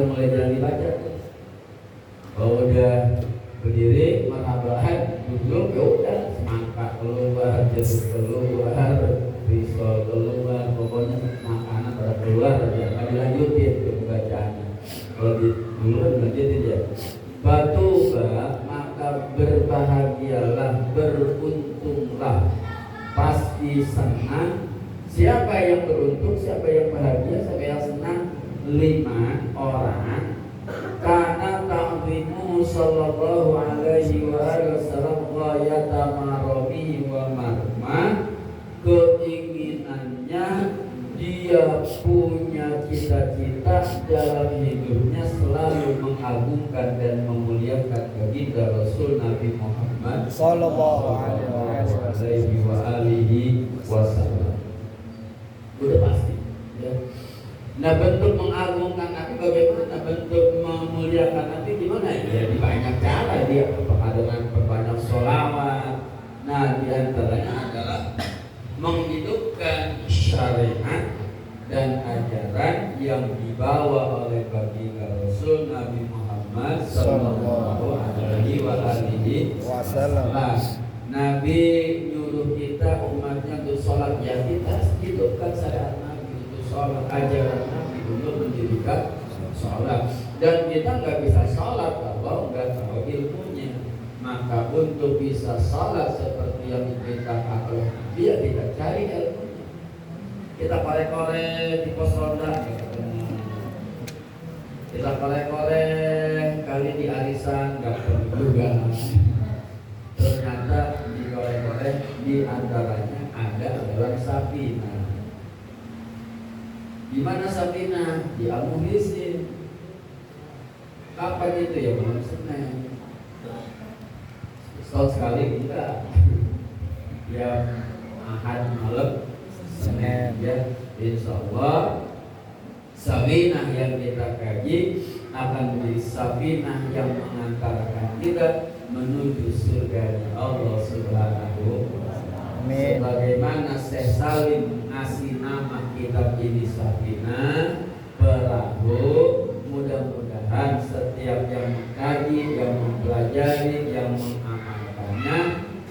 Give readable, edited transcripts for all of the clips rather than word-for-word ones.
udah mulai jalan dibaca. Kalau udah berdiri, marhaban, duduk, ya udah semangka keluar, jeruk keluar, risol keluar, pokoknya makanan pada keluar aja, nggak dilanjutin ke pembacaannya. Kalau dulu kan dilanjutin ya. Batuba, maka berbahagialah, beruntunglah, pasti senang. Siapa yang beruntung, siapa yang bahagia, siapa yang senang? 5 orang. Karena ta'zimu sallallahu alaihi wasallam ghayata marami wa marma, keinginannya dia punya cita-cita dalam hidupnya selalu mengagungkan dan memuliakan baginda Rasul Nabi Muhammad sallallahu alaihi wasallam. Udah pasti ya. Nah, bentuk mengagungkan Nabi bagaimana? Bentuk memuliakan Nabi gimana? Ya di banyak cara dia, dengan berbanyak sholawat. Nah, diantaranya adalah menghidupkan syariat dan ajaran yang dibawa oleh baginda Rasul Nabi Muhammad sallallahu alaihi wasallam. Nabi nyuruh kita umatnya untuk sholat, ya kita hidupkan syariat Nabi untuk sholat, ajaran Nabi untuk mendirikan sholat. Dan kita nggak bisa sholat kalau nggak tahu ilmunya. Maka untuk bisa sholat seperti yang diperintahkan oleh Nabi, ya kita cari ilmunya. Kita korek-korek di pos ronda, kita korek-korek kali di arisan, nggak perlu juga. Ternyata digoreng-goreng di antaranya ada adalah Safinah. Di mana Safinah? Di Al-Muhsin. Kapan itu ya? Malam Senin. Setahun sekali enggak. Ya Ahad malam Senin ya. Insya Allah Safinah yang kita kaji akan menjadi Safinah yang mengantarkan kita menuju surga Allah Subhanahu wa ta'ala. Sebagaimana Syekh Salim ngasih nama kitab ini Safinah, perahu. Mudah-mudahan setiap yang mengkaji, yang mempelajari, yang mengamalkannya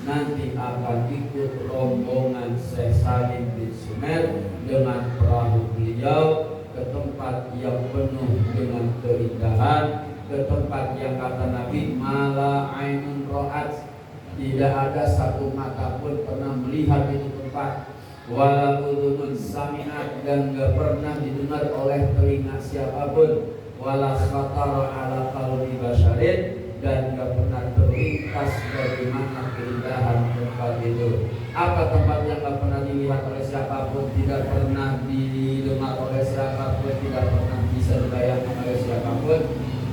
nanti akan ikut rombongan Syekh Salim bin Sumer dengan perahu beliau ke tempat yang penuh dengan keindahan, ke tempat yang kata Nabi mala ainun ro'at, tidak ada satu mata pun pernah melihat itu tempat, wala udhunun sami'at, dan gak pernah didengar oleh telinga siapapun, wala khatara ala qalbi basyarin, dan gak pernah terlintas bagaimana keindahan tempat itu. Apa tempat yang gak pernah dilihat oleh siapapun, tidak pernah didengar oleh siapapun, tidak pernah bisa dibayangkan oleh siapapun?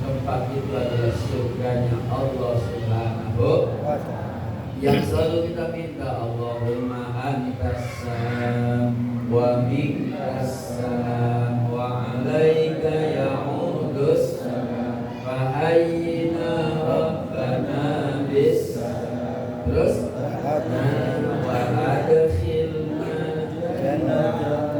Tempat itu adalah surganya Allah Subhanahu wa ta'ala. Yang selalu kita minta, Allahumma antas salam wa minkas salam wa alaika ya'udus salam fa hayyina rabbana bis salam. Terus wa adkhilna jannata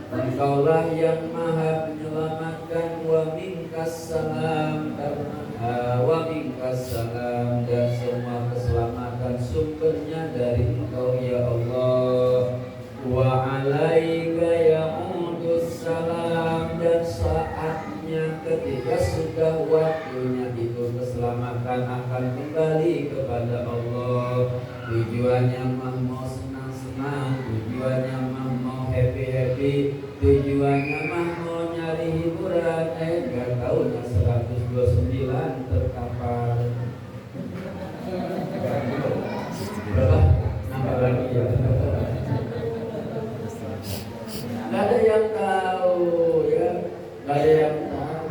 Engkaulah yang maha menyelamatkan, wa minkas salam, wa minkas salam, dan semua keselamatan sumbernya dari Engkau ya Allah. Wa alaika ya'udus salam, dan saatnya ketika sudah waktunya itu keselamatan akan kembali kepada Allah. Tujuannya mau senang-senang, tujuannya mau happy-happy, tujuannya mau nyari hiburan, gak tahunya 129 terkapar. Berapa? Nambah lagi ya. Gak ada yang tahu ya, gak ada yang tahu.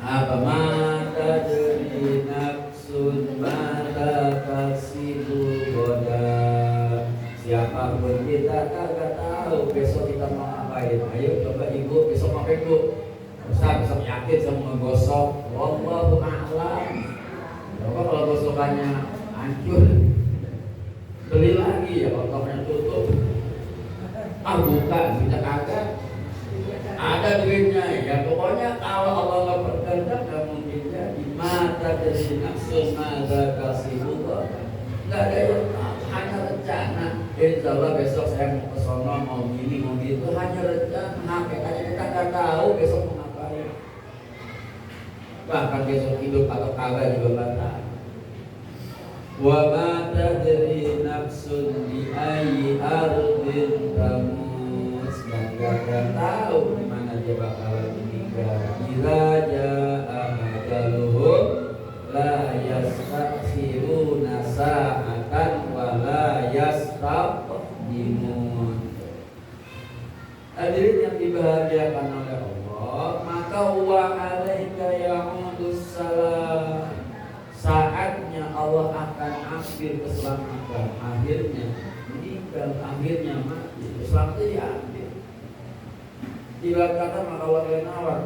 Apa mata dari nafsun mata kasibu goda. Siapapun kita kagak tahu besok kita mau ngapain. Ayo coba ibu besok ngapain bu? Ustaz besok yakin sama menggosok. Wallahu a'lam. Bapak kalau gosokannya hancur, beli lagi ya, kotornya tutup. Bukan, tidak ada duitnya ya. Pokoknya kalau Allah nggak berkehendak nggak mungkin jadi. Mata dari nafsu, mata kasih Allah. Nggak ada yang tahu, hanya rencana. Insya Allah besok saya mau ke sono, mau gini, mau gitu. Hanya rencana. Hakikatnya kita nggak tahu besok mau ngapain. Bahkan besok hidup atau kagak juga nggak tahu. Wa ma tadri nafsun bi ayyi ardin tamut, dan gak akan tahu di mana dia bakalan meninggal. Ila jaa ajaluhum la yastakhiruna sa'atan wa la yastaqdimun. Hadirin yang dibahagiakan oleh Allah, maka wa alaika ya'udus salam. Saatnya Allah akan ambil keselamatan, akhirnya meninggal, akhirnya mati, keselamatan diambil. Ibarat kata maka Allah yang nawar,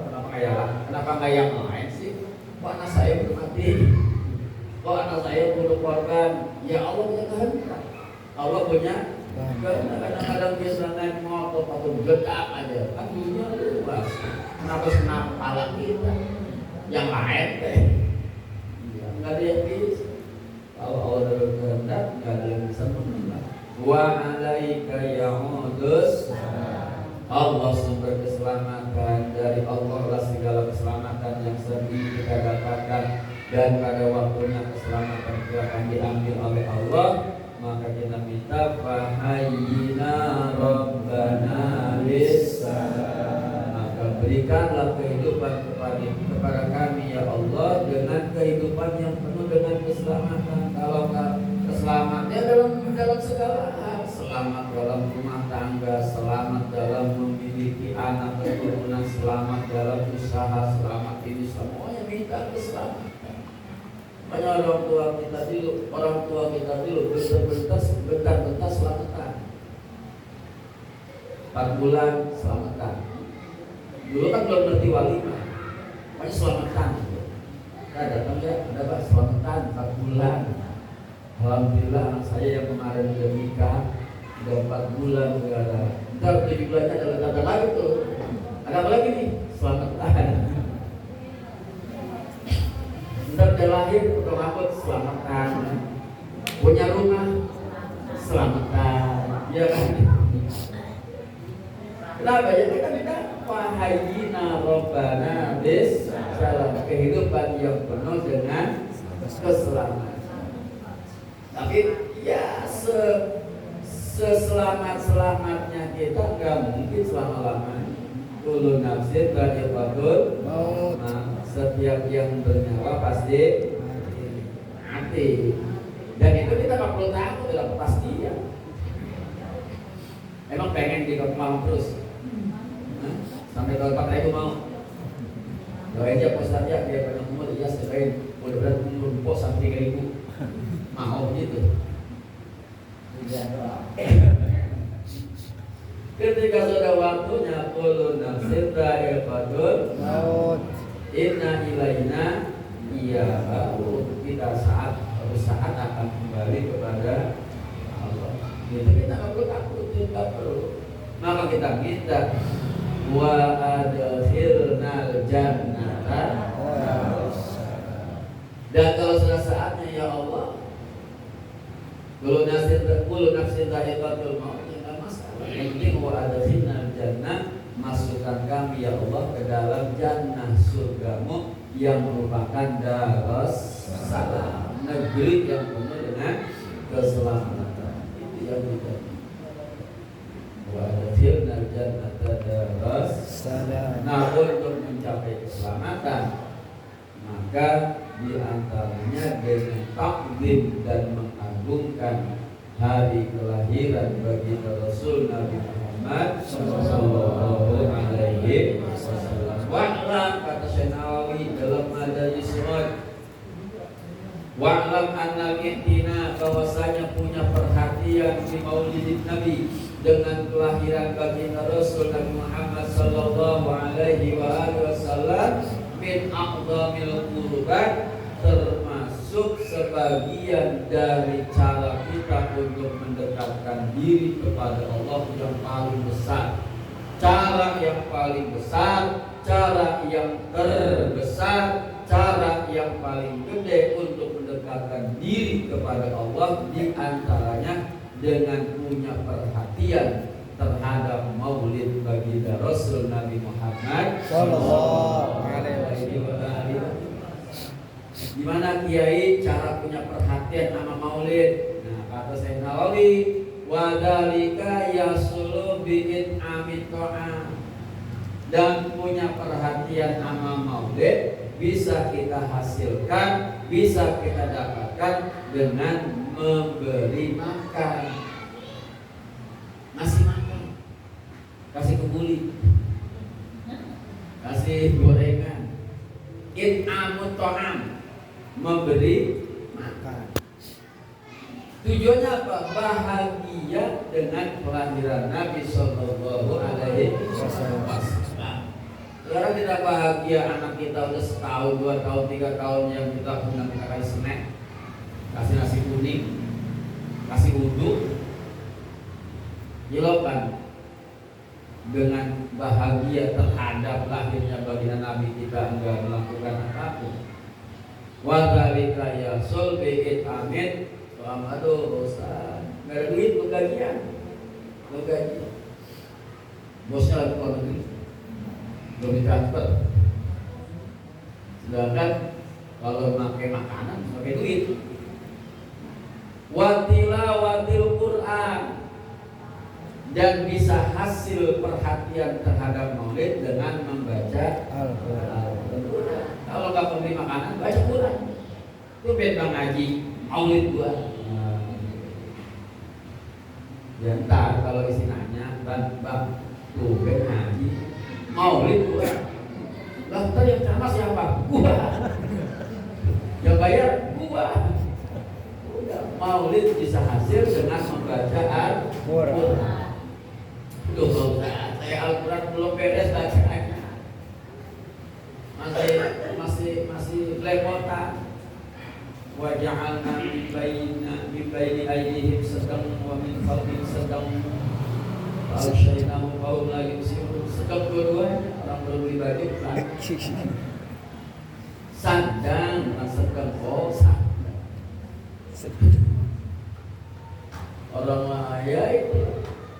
kenapa nggak yang lain sih? Kok anak saya belum mati? Kok anak saya belum korban? Ya Allah punya kehendak. Allah punya kehendak. Kadang-kadang bisa naik motor atau gedap aja, kan dunia luas. Kenapa senang kepala kita? Yang lain deh. Nggak ada yang bisa. Kalau Allah berkehendak, nggak ada yang bisa menolak. Wa alaika ya'udus. Allah sumber keselamatan, dari Allah lah segala keselamatan yang sering kita dapatkan, dan pada waktunya keselamatan itu akan diambil oleh Allah. Maka kita minta fahayyina rabbana bis-salam, maka berikanlah kehidupan kepada kami ya Allah dengan kehidupan yang penuh dengan keselamatan. Kalau keselamatan dalam segala hal, selamat dalam rumah tangga, selamat dalam memiliki anak keturunan, selamat dalam usaha, selamat ini semuanya minta keselamatan. Banyak orang tua kita dulu bentar selamatan. 4 bulan selamatan. Dulu kan belum ngerti walimah, pokoknya selamatan. Nah, datang ya, ada Pak selamatan 4 bulan. Alhamdulillah anak saya yang kemarin udah nikah, udah 4 bulan udah ada. Ntar 7 bulannya ada lagi tuh. Ada apa lagi nih? Selamatan. Ntar udah lahir, udah rambut selamatan. Punya rumah selamatan. Ya kan? Kenapa ya kita minta fahayyina rabbana bis-salam, kehidupan yang penuh dengan keselamatan. Tapi ya seselamat-selamatnya kita nggak mungkin selama-lamanya. Kullu nafsin dha'iqatul maut. Setiap yang bernyawa pasti mati. Dan itu kita nggak perlu takut dalam kepastian. Emang pengen di mau terus? Sampai tahun 4 mau? Doain aja Ustaz ya, dia banyak umur, iya doain. Mudah-mudahan umur pos sampai 3.000. Mau gitu. Ketika sudah waktunya kullu nafsin dha'iqatul maut, inna ilaina iyyakum, kita suatu saat akan kembali kepada Allah. Itu kita nggak perlu takut, tidak perlu. Maka kita minta wa adkhilnal jannata, dan kalau sudah saatnya ya Allah, kullu nafsin dha'iqatul maut, enggak masalah. Yang penting wa adkhilnal jannah, masukkan kami ya Allah ke dalam jannah surgamu yang merupakan darus salam, negeri yang penuh dengan keselamatan. Itu yang kita wa adkhilnal jannata darus salam. Nah, untuk mencapai keselamatan, maka diantaranya dengan takdim dan mengagungkan hari kelahiran bagi Rasul Nabi Muhammad sallallahu alaihi wasallam. Wa'lam, kata Syekh Nawawi dalam Majalis Surat, wa'lam annal ihtina, bahwasanya punya perhatian di Maulid Nabi dengan kelahiran bagi Rasul Nabi Muhammad sallallahu alaihi wasallam min aqdamil qurban, termasuk sebagian dari cara kita untuk mendekatkan diri kepada Allah yang paling besar. Cara yang paling besar, cara yang terbesar, cara yang paling gede untuk mendekatkan diri kepada Allah diantaranya dengan punya perhatian terhadap maulid baginda Rasul Nabi Muhammad Sallallahu Alaihi Wasallam. Gimana Kiai cara punya perhatian sama maulid? Nah, kata Sayyidina Nawawi, wadalika yasulu bi'in amit to'am. Dan punya perhatian sama maulid bisa kita hasilkan, bisa kita dapatkan dengan memberi makan. Ngasih makan, kasih kebuli, kasih gorengan. In'amut to'am, memberi makan. Tujuannya apa? Bahagia dengan kelahiran Nabi Sallallahu Alaihi Wasallam. Sekarang tidak bahagia anak kita udah setahun, 2 tahun, 3 tahun yang kita undang kita kasih snack, kasih nasi kuning, kasih uduk, hilokan dengan bahagia terhadap lahirnya baginda Nabi kita enggak melakukan apapun. Wa dzalika yasul bi'it amin. Aduh, Ustaz, nggak ada duit gajian, bosnya lagi keluar negeri, belum ditransfer. Sedangkan kalau pakai makanan, pakai duit. Watilawatil Quran, dan bisa hasil perhatian terhadap maulid dengan membaca Al-Quran. Kalau nggak beli makanan, baca Quran. Itu beda ngaji maulid gua. Ya ntar kalau isi nanya, bang, tuh ben haji maulid gua. Lah ntar yang ceramah siapa? Gua. Yang bayar gua. Udah, maulid bisa hasil dengan membaca Al-Quran. Duh, saya Al-Quran belum beres bacanya. Masih belepotan. Wa ja'alna min baini aydihim sadam wa min khalfihim sadam al-syaitanu qaum la yusirun. Sedang dua-duanya, orang belum beli baju sadang, sedang sadang. Orang ya itu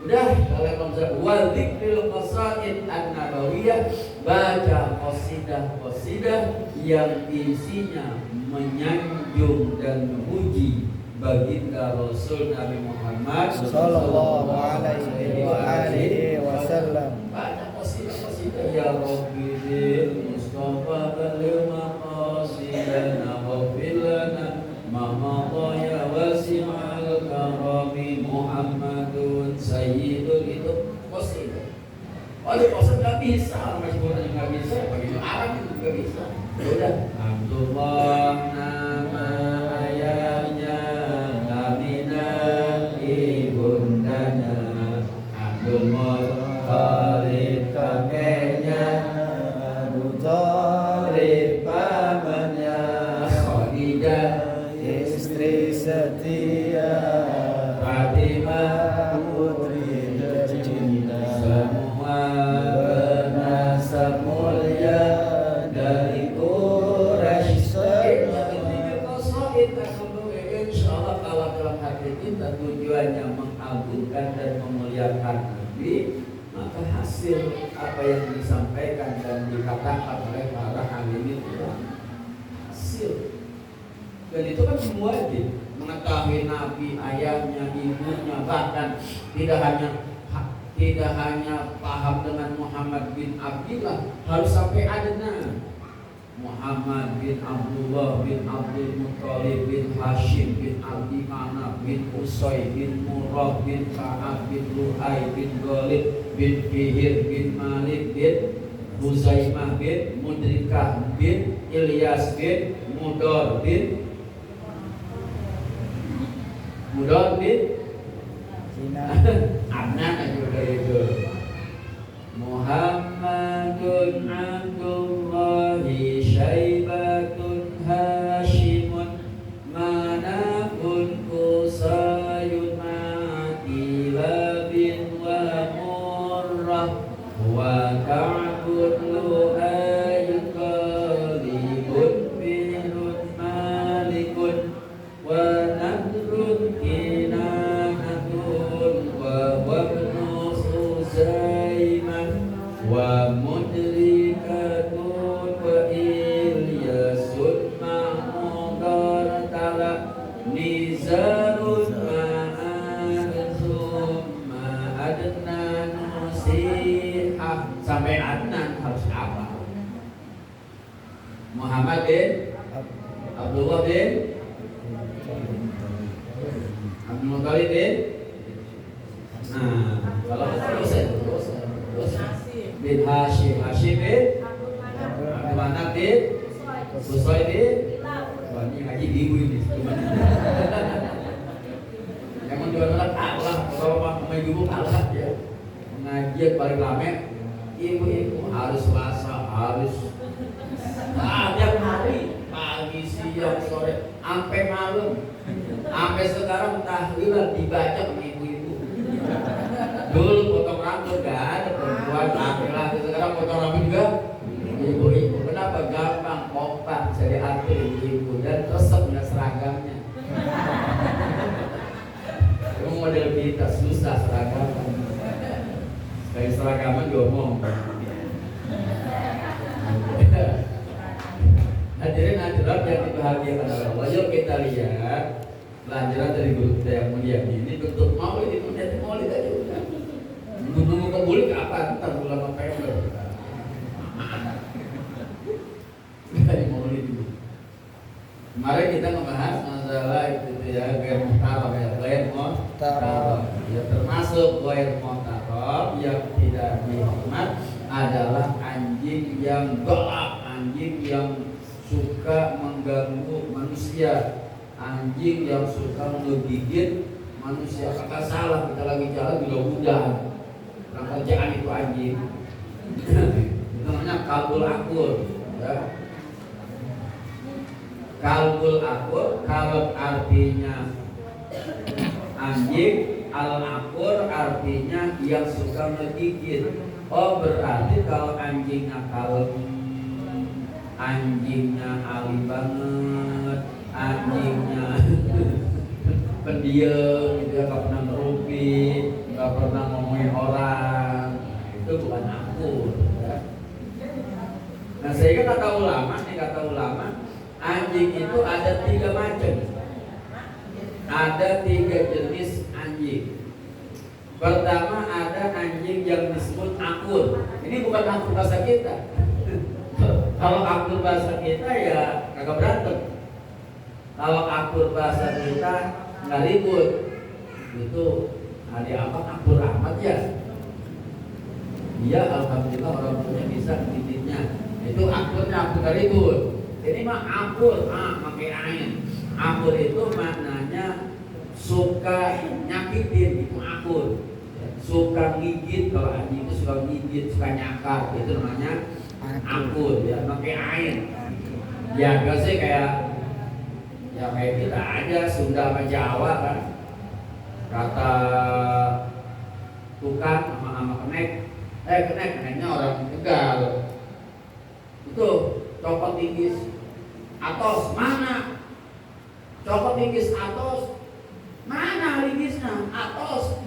udah, kalau kamu wal dzikril qasaid an-nabawiyah, baca qasidah yang isinya menyanjung dan memuji baginda Rasul Nabi Muhammad Sallallahu Alaihi Wasallam. Baca qasidah ya Rabbi Mustafa balil maqasidana waghfir lana ma madaya wasi'al karami Muhammadun Sayyidul. Itu qasidah. Oleh qasidah nggak bisa, masih boleh nggak bisa, begitu Arab itu nggak bisa. Udah, Abdullah nama ayahnya, Aminah ibundanya, Abdul Muttalib kakeknya, Abu Thalib pamannya, Khadijah istri setia, Fatimah putri tercinta, semua bernasab mulia dari insyaallah kalau dalam hati kita tujuannya mengagungkan dan memuliakan Nabi, maka hasil apa yang disampaikan dan dikatakan oleh para hadirin itu hasil. Dan itu kan semua wajib mengetahui Nabi, ayahnya, ibunya, bahkan tidak hanya paham dengan Muhammad bin Abdullah, harus sampai adna Muhammad bin Abdullah bin Abdul Muttalib bin Hashim bin Abdi Manaf bin Usay bin Murrah bin Ka'ab bin Lu'ay bin Ghalib bin Fihir bin Malik bin Huzaimah bin Mudrikah bin Ilyas bin Mudar bin Adnan juga itu. Muhammadun Abdullahi Syaibatun Hashimun ma wa mudrikatun wa ilyasun ma'mudar tala nizarun ma'arzum ma'adnan musihah. Sampai Adnan harus apa? Muhammad bin Abdullah bin Abdul Muthalib bin. Nah, kalau terus bin Hashim bin Abdul Manaf bin Qusay bin. Wah, ini ngaji di ibu ini. Yang menjual kalah, kalau mau ibu kalah ya. Pengajian paling lama ibu-ibu harus Selasa, harus tiap hari, pagi, siang, sore, sampai malam, sampai sekarang tahlilan dibaca sama ibu-ibu. Dulu potong rambut gak ada perempuan, laki-laki, sekarang potong rambut juga ibu-ibu. Kenapa? Gampang, kompak, bisa diatur ibu-ibu dan resep dengan seragamnya. Itu model kita susah seragaman. Kayak seragaman diomong. Hadirin hadirat yang dibahagiakan oleh Allah, yuk kita lihat pelajaran dari guru kita yang mulia ini. Bentuk maulid itu menjadi maulid aja udah. Nunggu kebulik apa? Ntar bulan November. Kita di maulid dulu. Kemarin kita membahas masalah itu ya, gair muhtaram ya, gair muhtaram. Ya termasuk gair muhtaram yang tidak dihormat adalah anjing yang galak, anjing yang suka mengganggu manusia, anjing yang suka menggigit manusia. Kata salah, kita lagi jalan juga mudah. Nah, kerjaan itu anjing. Itu namanya kalbul akur. Ya. Kalbul akur, kalb artinya anjing, al akur artinya yang suka menggigit. Oh, berarti kalau anjingnya kalb, anjingnya alim banget, anjingnya pendiam, gitu ya, gak pernah ngerupi, gak pernah ngomongin orang, itu bukan akur ya. Nah sehingga kata ulama, anjing itu ada 3 macam, ada 3 jenis anjing. Pertama ada anjing yang disebut akur. Ini bukan akur bahasa kita. Kalau akur bahasa kita ya kagak berantem. Kalau akur bahasa kita nggak ribut. Itu ada apa akur amat ya. Dia alhamdulillah orang tuanya bisa ngiditnya. Itu akurnya akur nggak ribut. Ini mah akur, pakai ain. Akur itu maknanya suka nyakitin, itu akur. Suka gigit, kalau anjing itu suka gigit, suka nyakar, itu namanya akur ya, pakai ain. Ya biasanya kayak kita aja Sunda sama Jawa kan. Kata tukang sama keneknya orang Tegal. Itu copot tinggi atos mana? Copot tinggi atos mana linggisnya? Atos.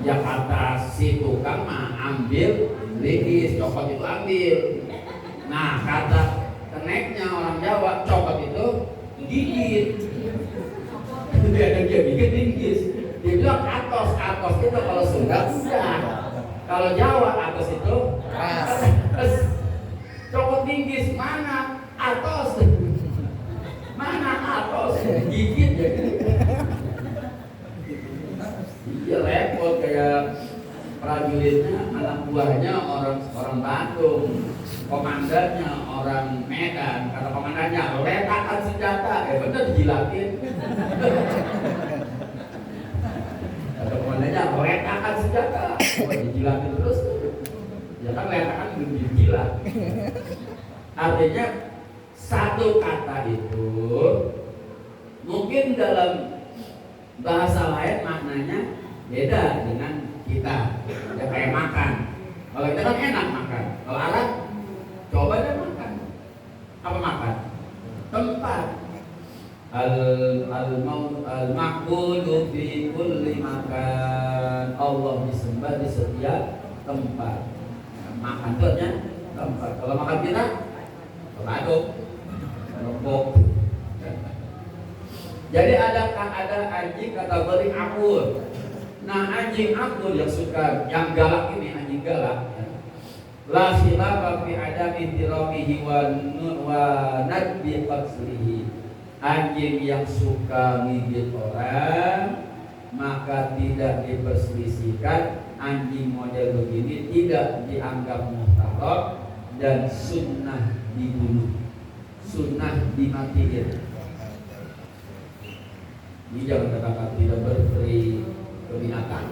Ya kata si tukang mah ambil linggis, copot itu ambil. Nah kata keneknya orang Jawa, copot itu gigit. Dia gigit linggis. Dia bilang atos itu kalau Sunda udah. Kalau Jawa atos itu copot linggis mana? Atos. Mana atos? Gigit ya. Iya repot, kayak prajuritnya anak buahnya orang Bandung, komandannya orang Medan. Kata komandannya letakkan senjata, bener dijilatin. Kata komandannya letakkan senjata, dijilatin terus. Ya kan letakkan belum dijilat. Artinya satu kata itu mungkin dalam bahasa lain maknanya beda dengan kita. Ya kayak makan. Kalau kita kan enak makan. Kalau Arab coba deh makan. Apa makan? Tempat. Al-maqbulu fi kulli makan. Allah disembah di setiap tempat. makan tuhnya tempat. Kalau makan kita, aduk, rempuk. Jadi ada anjing kategori akur. Nah anjing akur yang suka, yang galak ini anjing galak. La khilafa fi adami diramihi wa nadbi qaslihi. Anjing yang suka gigit orang maka tidak diperselisihkan. Anjing model begini tidak dianggap muhtaram dan sunnah dibunuh, sunnah dimatiin. Ini jangan katakan tidak berperi kebinatan.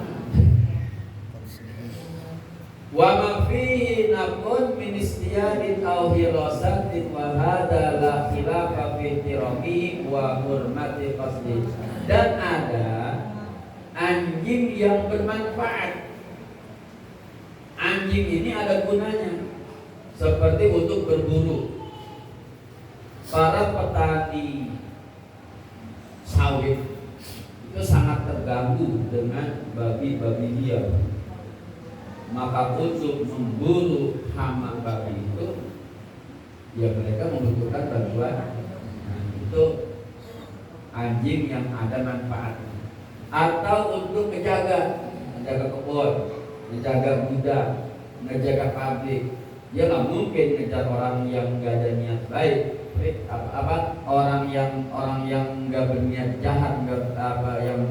Wa ma fihi naqun min istiyadin aw hirasatin wa hadza la khilafa fi tirami wa hurmati qasdi. Dan ada anjing yang bermanfaat. Anjing ini ada gunanya seperti untuk berburu. Para petani sawit itu sangat terganggu dengan babi-babi liar. Maka untuk memburu hama babi itu, ya mereka membutuhkan bantuan. Nah, itu anjing yang ada manfaatnya. Atau untuk menjaga kebun, menjaga gudang, menjaga pabrik. Dia nggak mungkin ngejar orang yang nggak ada niat baik. Orang yang nggak berniat jahat, yang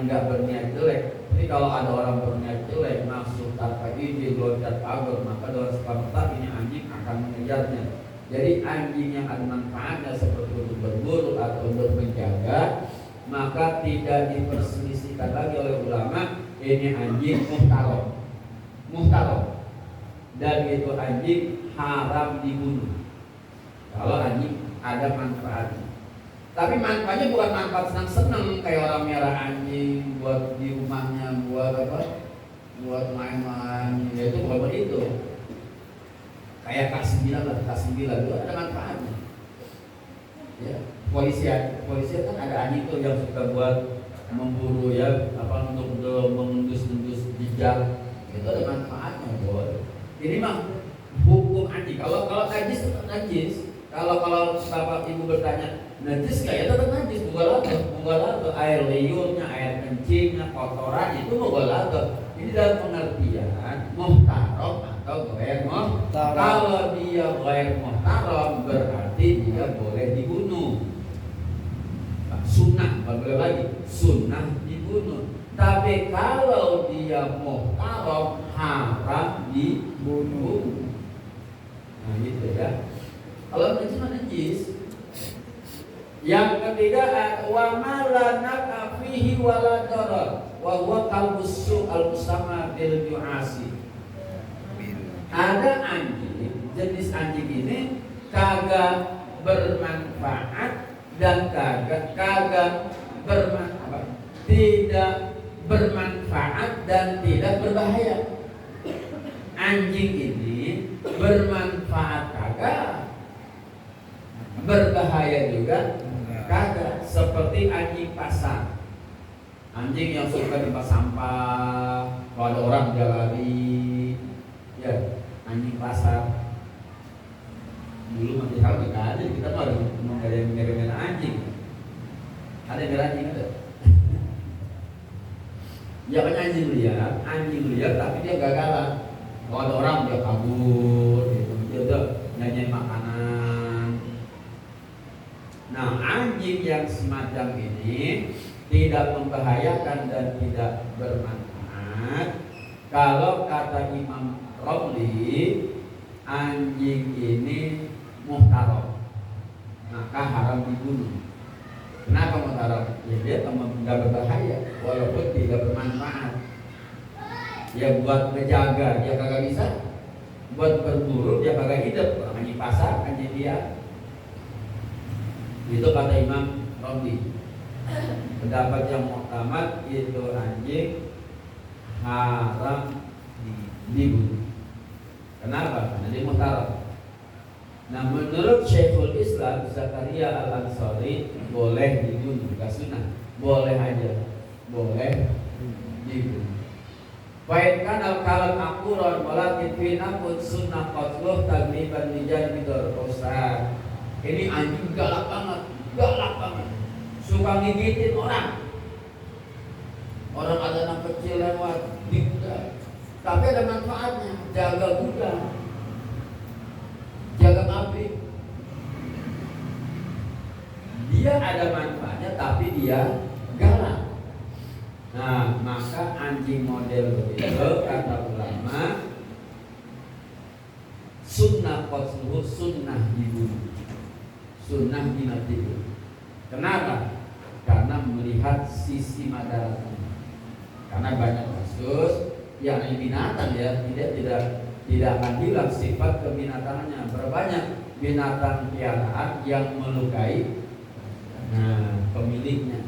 nggak berniat jelek. Jadi kalau ada orang berniat jelek masuk tanpa izin loncat pagar, maka dalam seperti ini anjing akan mengejarnya. Jadi anjing yang ada manfaatnya seperti untuk berburu atau untuk menjaga, maka tidak diperselisihkan lagi oleh ulama. Ini anjing muhtaram, dan itu anjing haram dibunuh. Kalau anjing ada manfaatnya. Tapi manfaatnya bukan manfaat senang-senang kayak orang merah anjing buat di rumahnya, buat apa? Buat main-main. Ya itu bukan begitu. Kayak K9 itu ada manfaatnya. Ya, polisi kan ada anjing tuh yang suka buat memburu ya, untuk mengendus-endus jejak. Itu ada manfaatnya, boy. Ini mah hukum anjing. Kalau najis tetap najis. Kalau bapak ibu bertanya najis nggak, ya tetap najis. Mughaladzah, air liurnya, air kencingnya, kotorannya itu mughaladzah. Ini dalam pengertian muhtaram atau ghair muhtaram. Kalau dia ghair muhtaram berarti dia boleh dibunuh. Sunnah, boleh lagi sunnah dibunuh. Tapi kalau dia muhtaram haram dibunuh. Nah gitu ya. Kalau najis mana najis. Yang ketiga, wa ma la naqa fihi wa la darar wa huwa kalbusu al-musama bil ju'asi. Ada anjing, jenis anjing ini kagak bermanfaat dan kagak bermanfaat, tidak bermanfaat dan tidak berbahaya. Anjing ini bermanfaat kagak, berbahaya juga kagak. Seperti anjing pasar, anjing yang suka tempat sampah, kalau ada orang dia lari, ya anjing pasar. Dulu masih tahu nggak ada, kita tuh ada yang merah anjing, ada yang merah anjing ada. Ya kan anjing liar tapi dia gak galak. Kalau ada orang dia kabur, gitu. Dia udah nyanyi makanan. Nah anjing yang semacam ini tidak membahayakan dan tidak bermanfaat. Kalau kata Imam Romli, anjing ini muhtaram, maka haram dibunuh. Kenapa muhtaram? Ya dia tidak berbahaya walaupun tidak bermanfaat. Ya buat menjaga dia kagak bisa, buat berburu dia kagak hidup. Anjing pasar, anjing liar. Itu kata Imam Romli. Pendapat yang muktamad itu anjing haram dibunuh. Kenapa? Karena dia muhtaram. Nah menurut Syekhul Islam Zakaria Al-Ansari boleh dibunuh, gak sunnah, boleh aja, boleh dibunuh. Fainkan al-kalam akuron walakin finapun sunnah qatluh tagliban lijan bidor kosa. Ini anjing galak banget, suka ngigitin orang. Orang ada anak kecil lewat digudang, tapi ada manfaatnya. Jaga gudang, jaga api. Dia ada manfaatnya, tapi dia galak. Nah, maka anjing model begitu kata ulama, sunnah qatluh, sunnah dibunuh, sunnah dimatikan. Kenapa? Karena melihat sisi madaratnya. Karena banyak kasus yang binatang ya tidak akan hilang sifat kebinatangannya. Berbanyak binatang piaraan yang melukai pemiliknya.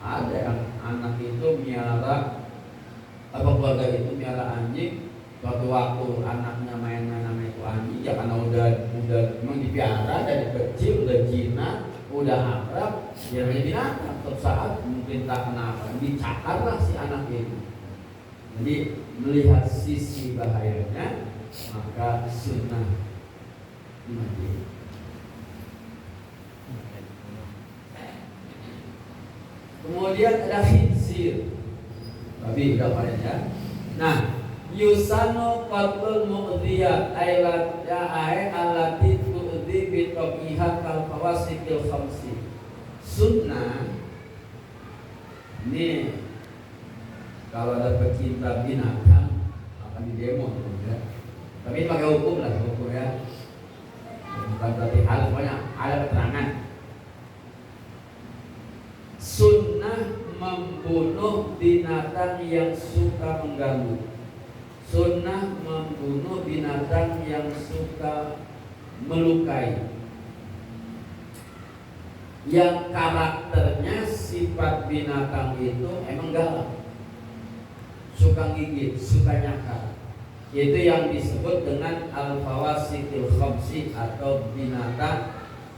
Ada yang anak itu miara keluarga itu miara anjing, suatu waktu anaknya main-main sama itu anjing ya karena udah memang dipiara dari kecil, udah jinak, udah akrab, dia binatang. Suatu saat mungkin tak kenapa dicakarlah si anak itu. Jadi melihat sisi bahayanya, maka sunnah dimatikan. Kemudian ada khinsir, babi kemarin ya. Nah, yusano qatlul mu'dhiyat ailat da'ai allati tu'dhi bi tabiha kal fawasikil khamsi. Sunnah ini kalau ada pecinta binatang akan didemo ya. Tapi pakai hukum lah, hukum ya. Bukan berarti hal semuanya ada keterangan. Sunnah membunuh binatang yang suka mengganggu. Sunnah membunuh binatang yang suka melukai, yang karakternya sifat binatang itu emang galak, suka gigit, suka nyakar. Itu yang disebut dengan al-fawasikil khamsi atau binatang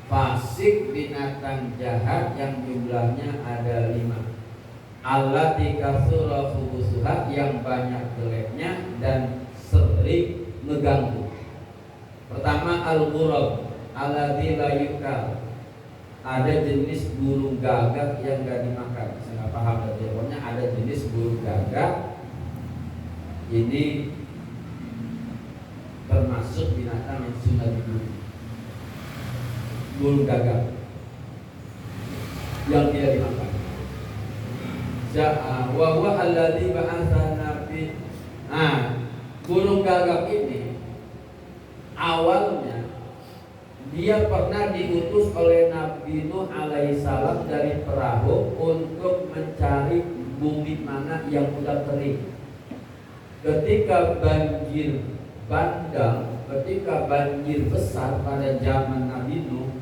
fasik, binatang jahat yang jumlahnya ada 5. Allati kasura khubusuha, yang banyak jeleknya dan sering mengganggu. Pertama al-ghurab alladzi la yukal. Ada jenis burung gagak yang gak dimakan. Saya nggak paham dari pokoknya ada jenis burung gagak. Ini termasuk binatang yang sunnah dibunuh. Burung gagak yang tidak dimakan. Wa huwa alladzi ba'atha nabi. Burung gagak ini awalnya dia pernah diutus oleh Nabi Nuh alaihissalam dari perahu untuk mencari bumi mana yang sudah kering. Ketika banjir bandang, ketika banjir besar pada zaman Nabi Nuh,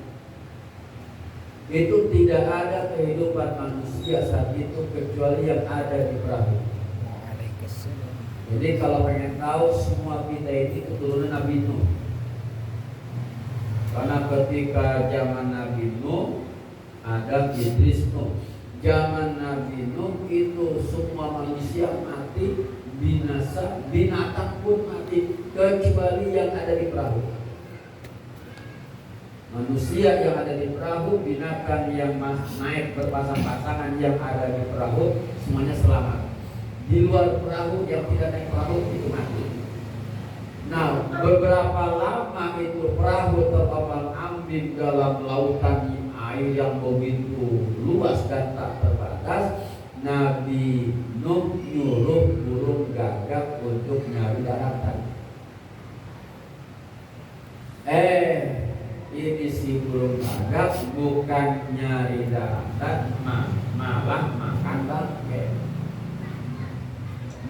itu tidak ada kehidupan manusia saat itu kecuali yang ada di perahu. Jadi kalau pengen tahu semua kita ini keturunan Nabi Nuh. Karena ketika zaman Nabi Nuh ada Idris Nuh. Zaman Nabi Nuh itu semua manusia mati, binasa, binatang pun mati kecuali yang ada di perahu. Manusia yang ada di perahu, binatang yang naik berpasang-pasangan yang ada di perahu, semuanya selamat. Di luar perahu yang tidak naik perahu itu mati. Nah, beberapa lama itu perahu terombang-ambing dalam lautan air yang begitu luas dan tak terbatas. Nabi Nuh nyuruh burung gagak untuk nyari daratan. Ini si burung gagak bukan nyari daratan, malah makan bangkai,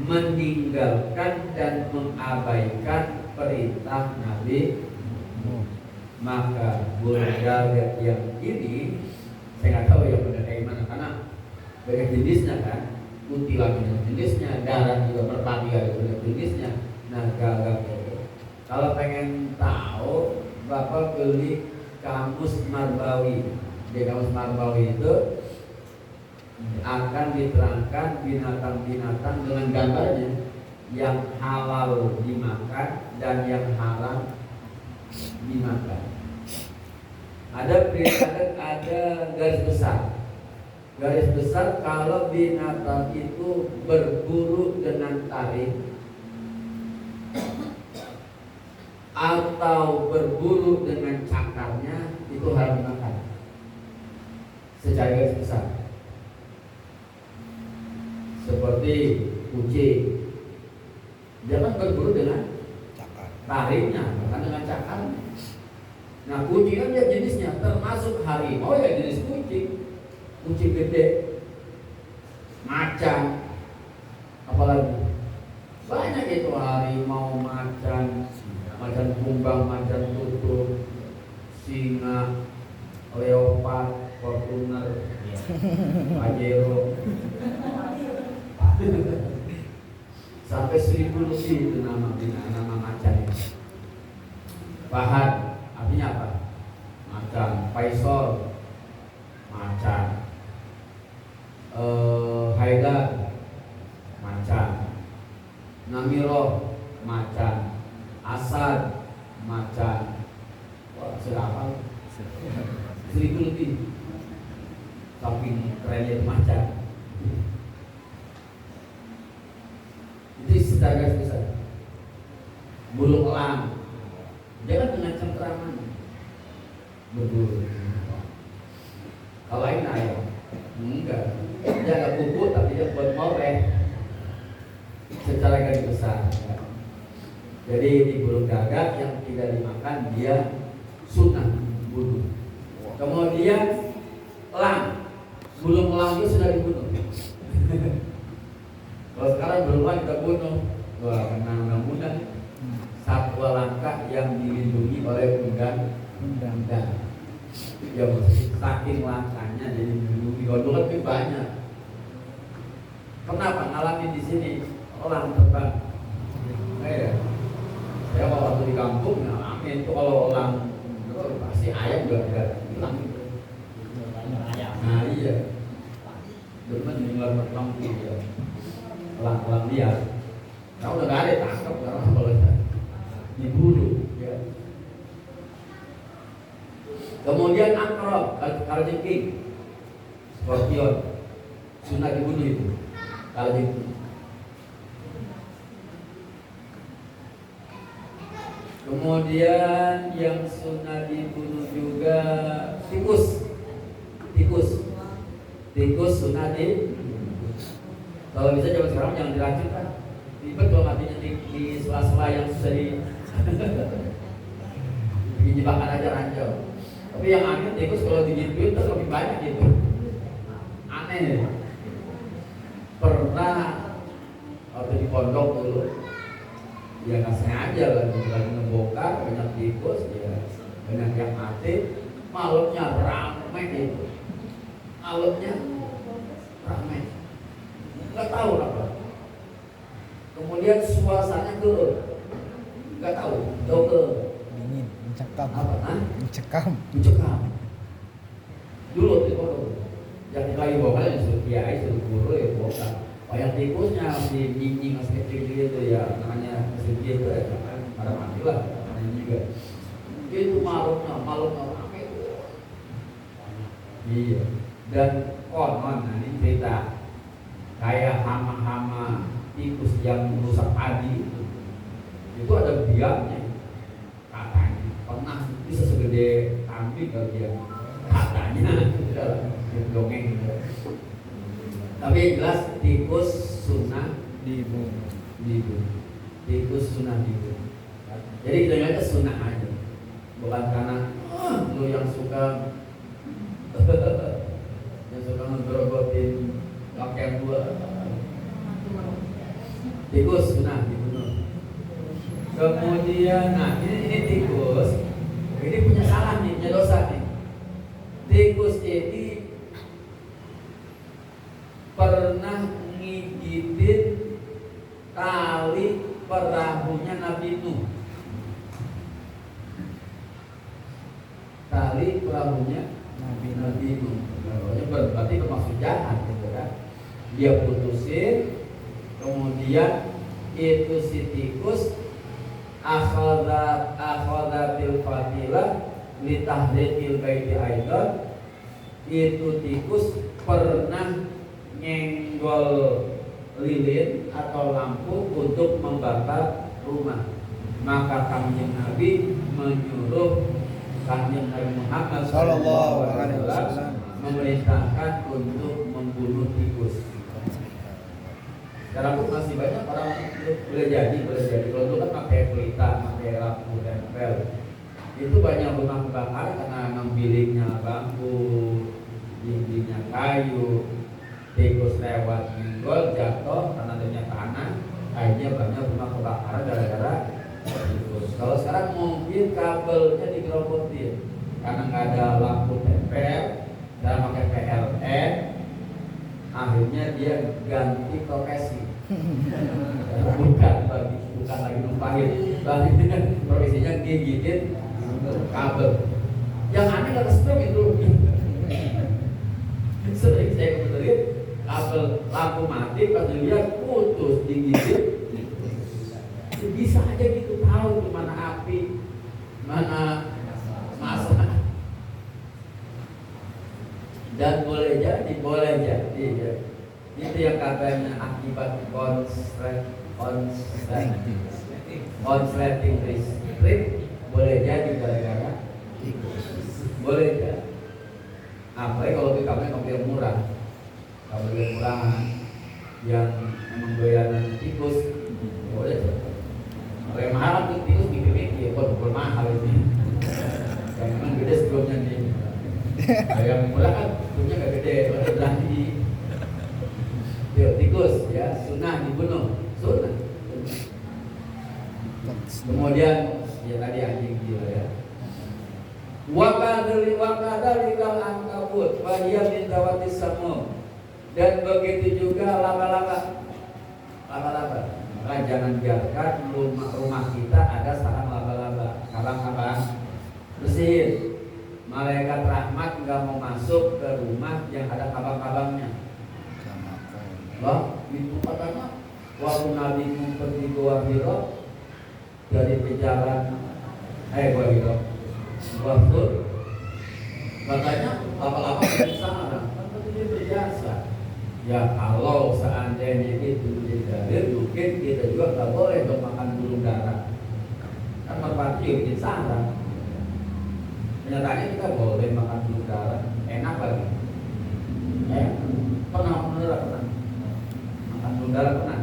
meninggalkan dan mengabaikan perintah Nabi. Maka burung gagak yang ini saya nggak tahu yang benar kayak gimana, karena banyak jenisnya kan, kutilan banyak jenisnya, darat juga merpati ada banyak jenisnya. Nah, gagak itu kalau pengen tahu, Bapak beli kamus Marbawi. Di kamus Marbawi itu akan diterangkan binatang-binatang dengan gambarnya. yang halal dimakan dan yang haram dimakan. Ada garis besar. Garis besar kalau binatang itu berburu dengan taring atau berburu dengan cakarnya, itu haram dimakan secara garis besar. Seperti kucing, dia kan berburu dengan taringnya, bukan dengan cakarnya. Nah, kucing kan dia jenisnya termasuk harimau ya jenis kucing gede, macan, apalagi banyak itu harimau, macan kumbang, macan tutul, singa, leopard, fortuner, pajero, sampai 1000 lebih itu nama macan. Bahan artinya apa? Macan, paisol, macan, haidar, macan, namiro, macan, asad, macan. Wah, serapa? 1000 lebih. Saking kerennya itu macan. Itu secara besar. Burung elang, dia kan dengan cengkeraman berburu. Kalau lain ayam, enggak. Dia agak kuku tapi dia buat moreh. Secara garis besar. Jadi di burung gagak yang tidak dimakan dia sunnah bunuh. Kemudian elang, burung elang itu sudah dibunuh. Kalau sekarang burung elang kita bunuh, wah karena undang-undang satwa langka yang dilindungi oleh undang-undang. Ya saking langkanya jadi dilindungi. Kalau lebih banyak. Kenapa ngalamin di sini elang terbang? Ya kalau waktu di kampung ngalamin itu kalau elang pasti ayam juga enggak hilang. Nah iya, demen dengar elang dia, elang liar. Kalau udah nggak ada tangkap karena kalau diburu. Ya. Kemudian akrab, kalajengking, skorpion, sunnah dibunuh itu. Kalajengking. Kemudian yang sunnah dibunuh juga tikus sunnah dibunuh. Kalau bisa zaman sekarang jangan diracun kan. Ribet kalau matinya di sela-sela yang susah bikin jebakan aja ranjau. Tapi yang aneh tikus kalau digituin terus lebih banyak gitu. Aneh. Pernah waktu di pondok dulu, ya nggak sengaja lagi ngebongkar banyak tikus, ya banyak yang mati. Malamnya ramai itu, nggak tahu apa. Kemudian suasananya turun, nggak tahu, dingin, mencekam. Apa? Mencekam. Dulu di pondok, yang lagi bongkar yang suruh kiai, suruh guru ya bongkar. Banyak tikusnya masih nying masih kecil gitu ya, namanya masih gitu ya, pada mati lah, namanya juga. Itu malamnya ramai itu. Iya. Dan konon ini cerita kayak hama-hama tikus yang merusak padi itu ada biangnya katanya, pernah bisa segede kambing kalau dia katanya dongeng gitu. Tapi yang jelas tikus sunnah dibunuh. Tikus sunnah dibunuh. Jadi kita lihat sunnah aja, bukan karena lu yang suka ngegerogotin pakaian gua. Tikus sunnah dibunuh. Kemudian, nah ini tikus, ini punya salah nih, punya dosa nih. Tikus ini pernah ngigitin tali perahunya Nabi Nuh. Tali perahunya Nabi Nuh. Berarti termasuk jahat gitu kan. Dia putusin, kemudian itu si tikus akhadhatil fatilah litahriqil baiti aidan, itu tikus pernah nyenggol lilin atau lampu untuk membakar rumah. Maka Kanjeng Nabi menyuruh Kanjeng Nabi Muhammad Sallallahu alaihi wasallam memerintahkan untuk membunuh tikus. Sekarang pun masih banyak orang boleh jadi kalau itu kan pakai pelita, pakai lampu tempel. Itu banyak rumah kebakaran karena memang biliknya bambu, dindingnya kayu, tikus lewat nyenggol jatuh karena adanya tanah, akhirnya banyak rumah kebakaran gara-gara tikus. Kalau sekarang mungkin kabelnya digerobotin karena nggak ada lampu tempel, dan pakai PLN, akhirnya dia ganti profesi. bukan lagi numpahin, profesinya gigitin kabel. Yang aneh nggak kestruk itu. Sering saya kebetulan kabel lampu mati pas dilihat putus digigit. Bisa aja gitu tahu tuh mana api, mana masa. Dan boleh jadi ya. Itu yang katanya akibat konsleting listrik boleh jadi gara-gara boleh jadi. Apalagi kalau kabelnya kabel yang murah, kabel yang murahan yang emang doyanan tikus, boleh jadi. Kalau yang mahal tuh tikus mikir-mikir, pukul mahal ini. Yang memang gede sebelumnya nih. Kalau yang murah kan sebelumnya nggak gede, udah berani. Tikus ya sunnah dibunuh, sunnah. Kemudian ya tadi anjing gila ya. Wakadalikal ankabut bahia min dawatis samum, dan begitu juga laba-laba. Maka jangan biarkan rumah kita ada sarang laba-laba. Kalang-kalang bersihin. Malaikat rahmat nggak mau masuk ke rumah yang ada kabang-kabangnya. Wah, itu katanya waktu Nabi pergi Gua Hira dari pejalan Gua Hira, Gua Tur, katanya apa-apa di sana, kan dia berjasa. Ya kalau seandainya itu jadi mungkin kita juga nggak boleh untuk makan burung dara. Kan merpati juga bikin sarang. Nyatanya kita boleh makan burung dara, enak lagi. Pernah makan burung dara pernah?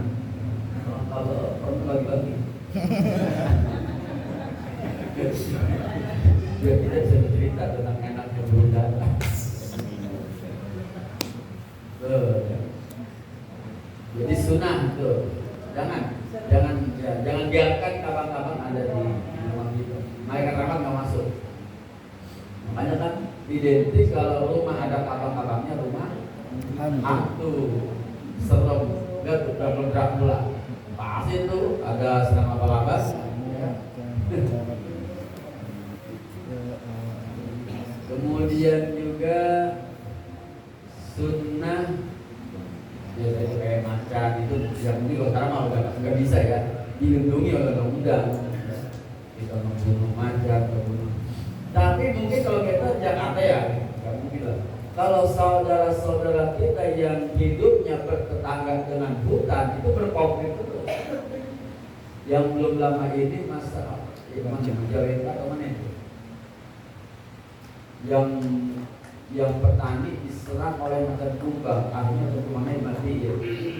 Kalau pernah bagi-bagi. Biar kita bisa bercerita tentang enaknya burung dara. Jadi sunnah tuh, jangan biarkan kabang-kabang ada di rumah kita. Malaikat rahmat nggak masuk. Makanya kan identik kalau rumah ada kabang-kabangnya rumah hantu, serem, Dracula. Pasti tuh ada serang laba-laba. Kemudian juga sunnah biasanya kayak macan itu yang ini kalau sekarang mah udah nggak bisa ya, dilindungi oleh undang-undang. Kita membunuh macan, membunuh. Tapi mungkin kalau kita Jakarta ya nggak mungkin lah. Kalau saudara-saudara kita yang hidupnya bertetangga dengan hutan itu berkonflik terus. Yang belum lama ini masa Jawa atau mana itu? Yang petani diserang oleh macan kumbang, akhirnya rumahnya mati ya.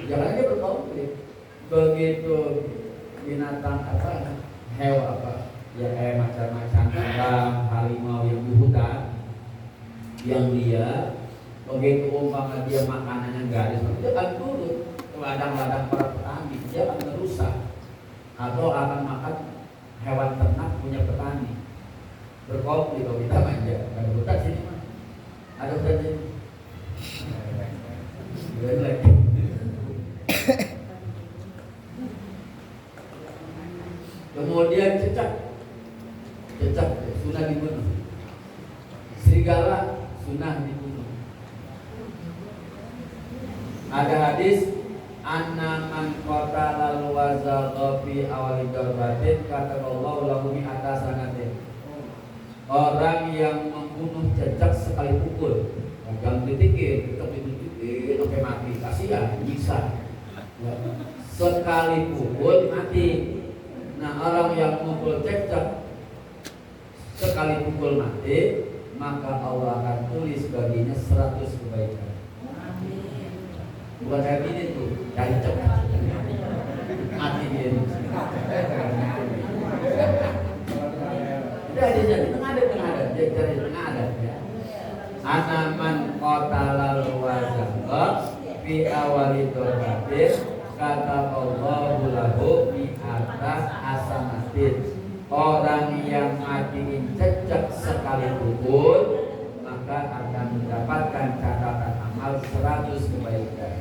Jangan aja berkonflik. Begitu binatang hewan ya kayak macan-macan kumbang, harimau yang di hutan, yang dia begitu umpama dia makanannya nggak ada, dia akan turun ke ladang-ladang para petani, dia akan merusak atau akan makan hewan ternak punya petani. Berkonflik kalau kita manja, ada hutan sini mah, ada hutan sini. Kemudian cecak sunnah dibunuh. Serigala sunnah dibunuh. Ada hadis anna man qatala al-wazagha fi awali darbatin kataballahu lahu mi'ata sanatin. Orang yang membunuh jejak sekali pukul, jangan ditikin, tetap ditikin sampai mati, kasihan, nyiksa. Sekali pukul mati. Nah, orang yang memukul jejak sekali pukul mati, maka Allah akan tulis baginya 100 kebaikan. Bukan kayak gini tuh, cari cepat mati dia. Udah aja tengah ada, cari tengah ada ya. Anaman qatala al-wazagha fi awali darbatin kata Allahu lahu bi atas hasanatin. Orang yang mati jejak sekali pukul maka akan mendapatkan catatan amal 100 kebaikan.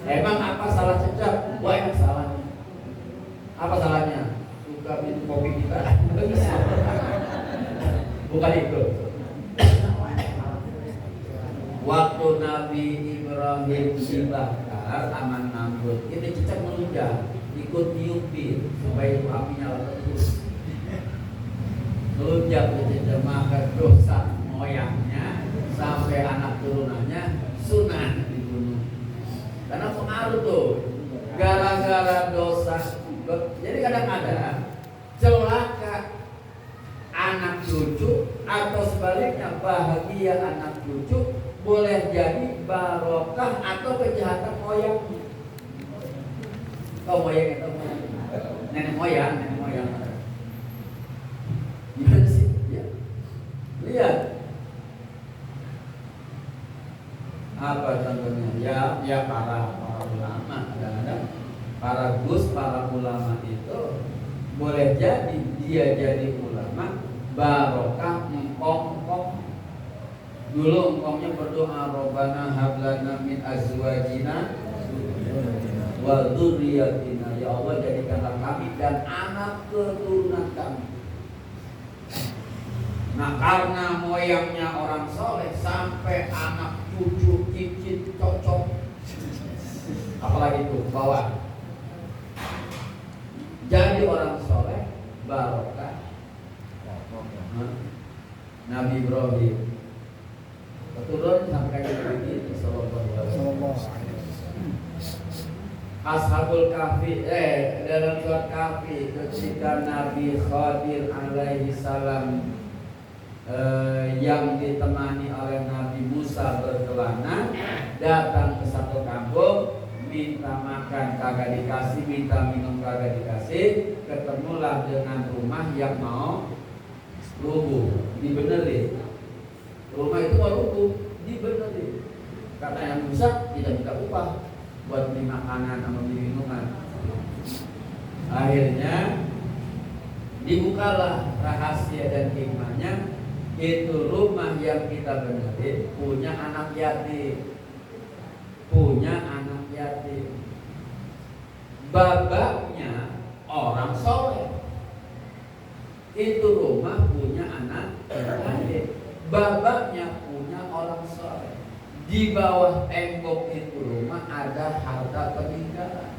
Emang apa salah jejak? Banyak salahnya. Apa salahnya? Suka minum kopi kita. Bukan itu. Waktu Nabi Ibrahim dibakar aman Namrud, ini cicak melunjak, ikut tiupin supaya itu apinya terus. Melunjak cicak, maka dosa moyangnya sampai anak turunannya sunah dibunuh. Karena pengaruh tuh, gara-gara dosa. Jadi kadang-kadang celaka anak cucu atau sebaliknya bahagia anak cucu boleh jadi barokah atau kejahatan moyangnya. Kau moyang itu nenek moyang. Gimana sih? Ya. Lihat. Apa contohnya? Ya para ulama kadang-kadang para gus, para ulama itu boleh jadi dia jadi ulama barokah engkong. Dulu engkongnya berdoa Rabbana hablana min azwajina wa dzurriyyatina, ya Allah jadikanlah kami dan anak keturunan kami. Nah, karena moyangnya orang soleh sampai anak cucu cicit cocok, apalagi itu bawa jadi orang soleh barokah. Nabi Ibrahim turun sampai begini sallallahu alaihi wasallam. Ashabul Kahfi dalam surat Kahfi ketika Nabi Khadir alaihi salam yang ditemani oleh Nabi Musa berkelana datang ke satu kampung, minta makan kagak dikasih, minta minum kagak dikasih, ketemulah dengan rumah yang mau rubuh, dibenerin. Rumah itu mau rubuh, dibenerin. Karena yang rusak tidak minta upah buat beli makanan sama beli minuman. Akhirnya dibukalah rahasia dan hikmahnya. Itu rumah yang kita benerin punya anak yatim. Bapaknya orang soleh. Itu rumah punya anak yatim. Bapaknya punya orang soleh. Di bawah tembok itu rumah ada harta peninggalan,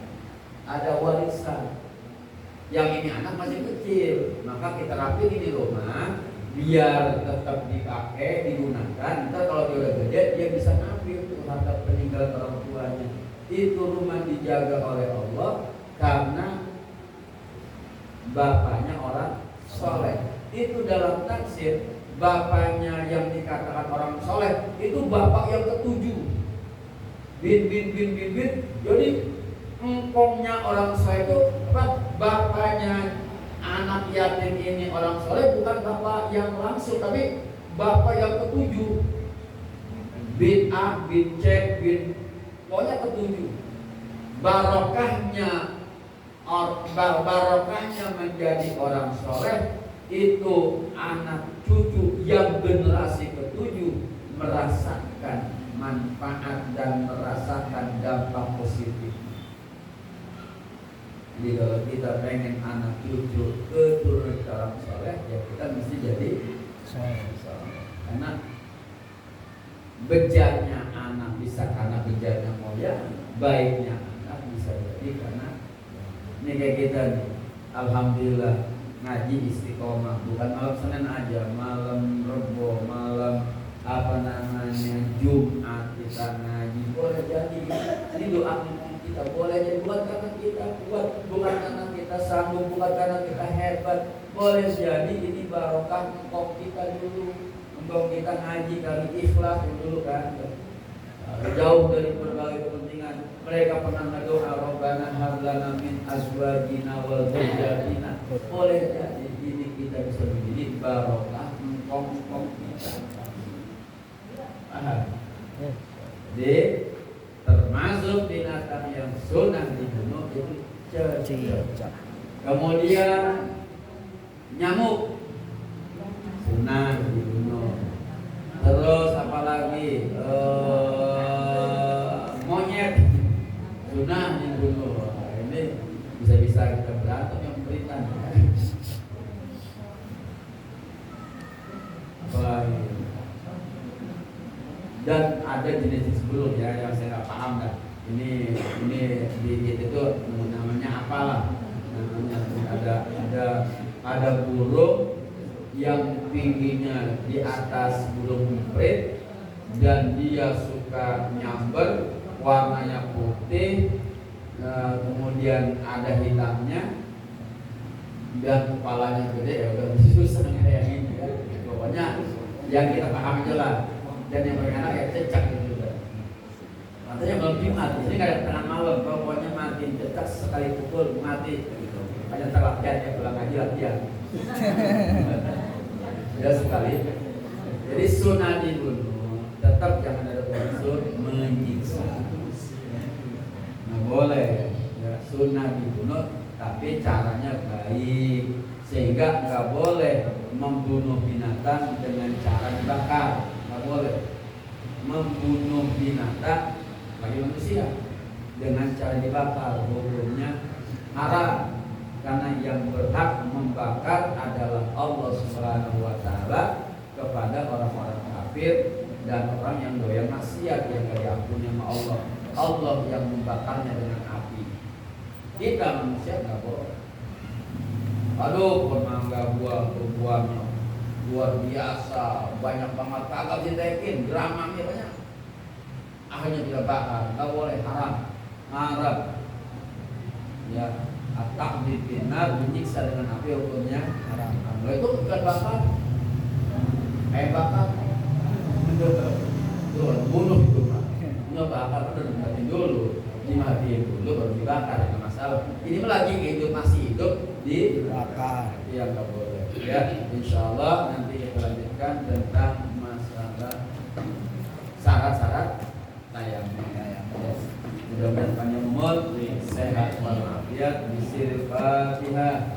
ada warisan. Yang ini anak masih kecil, maka kita rapiin di rumah biar tetap dipakai, digunakan. Ntar kalau dia udah gede dia bisa ngambil tuh harta peninggalan orang tuanya. Itu rumah dijaga oleh Allah karena bapaknya orang soleh. Itu dalam tafsir bapaknya yang dikatakan orang soleh itu bapak yang ketujuh. Bin. Jadi engkongnya orang soleh itu bapaknya anak yatim ini orang soleh bukan bapak yang langsung, tapi bapak yang ketujuh. Bin A, bin C, pokoknya ketujuh. Barokahnya menjadi orang soleh itu anak cucu yang generasi ketujuh merasakan manfaat dan merasakan dampak positif. Jadi kalau kita pengen anak cucu keturunan orang soleh, ya kita mesti jadi soleh. Karena bejatnya anak bisa karena bejatnya moyang, baiknya anak bisa kayak kita nih, alhamdulillah ngaji istiqomah, bukan malam Senin aja, malam Rebo, malam apa namanya Jumat kita ngaji. Boleh jadi ini doa kita, boleh jadi bukan karena kita kuat, bukan karena kita sanggup, bukan karena kita hebat. Boleh jadi ini barokah engkau kita dulu, engkau kita ngaji kali ikhlas dulu kan, jauh dari berbagai kepentingan. Mereka pernah berdoa, Rabbana hab lana min azwajina wal dzurriyyatina. Boleh jadi ini kita bisa menjadi barokah engkau kita. Paham? Jadi termasuk binatang yang sunnah dibunuh itu cicak. Kemudian nyamuk sunnah dibunuh. Terus apalagi monyet sunnah dibunuh. Ini bisa-bisa kita berantem yang beritan. Apalagi dan ada jenis sebelum ya yang saya nggak paham dah. Ini di itu namanya apalah, namanya ada burung yang tingginya di atas burung emprit dan dia suka nyamber, warnanya putih, kemudian ada hitamnya dan kepalanya gede. Ya udah susah kayak gini ya. Pokoknya yang kita paham aja lah. Dan yang paling enak ya cecak gitu juga. Matanya belum mati, ini nggak ada tengah malam, pokoknya mati, cecak sekali pukul mati gitu. Hanya terlatihan ya, pulang aja latihan. Ya sekali. Jadi sunnah dibunuh, tetap jangan ada unsur menyiksa. Nah boleh ya, sunnah dibunuh, tapi caranya baik, sehingga nggak boleh membunuh binatang dengan cara dibakar. Boleh membunuh binatang bagi manusia dengan cara dibakar, hukumnya haram karena yang berhak membakar adalah Allah Subhanahu wa taala kepada orang-orang kafir dan orang yang doyan maksiat yang tidak diampuni sama Allah. Allah yang membakarnya dengan api. Kita manusia nggak boleh. Aduh, pemangga buahnya luar biasa, banyak banget, kagak ditekin, gramamnya banyak. Akhirnya tidak bakar, nggak boleh, haram. Ya, atak di pinar menyiksa dengan api hukumnya haram. Kalau itu bukan bakar, bakar, tuh bunuh itu pak, nggak bakar, udah dulu, dimatiin dulu baru dibakar, nggak masalah. Ini lagi hidup, masih hidup dibakar, ya nggak boleh. Ya, insya Allah nanti kita lanjutkan tentang masalah syarat-syarat tayamum. Mudah-mudahan panjang umur, sehat walafiat, bisir Fatihah.